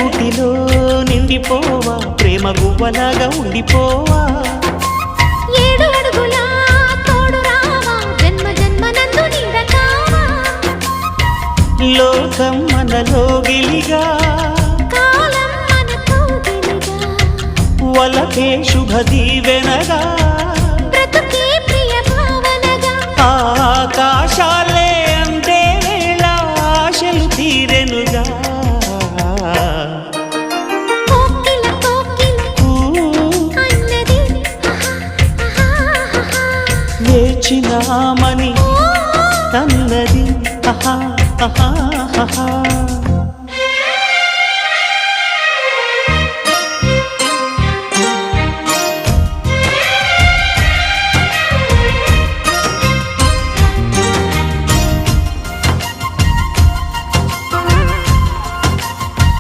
గూటిలో నిండిపోవా ప్రేమ గువ్వలాగా ఉండిపోవా 7 అడుగుల తోడు రావా జన్మ జన్మనందు నీడకావా లోకం మనలో గిలిగా కాలం మనతో గిలిగా వలకే శుభ దీవెనగా బ్రతుకే ప్రియ భావనగా ఆకాశాలే అందే వేళ ఆశలు తీరెనుగా కోకిల కోకిల అన్నది వేచినామని అన్నది ఆహా ఆహా ఆహా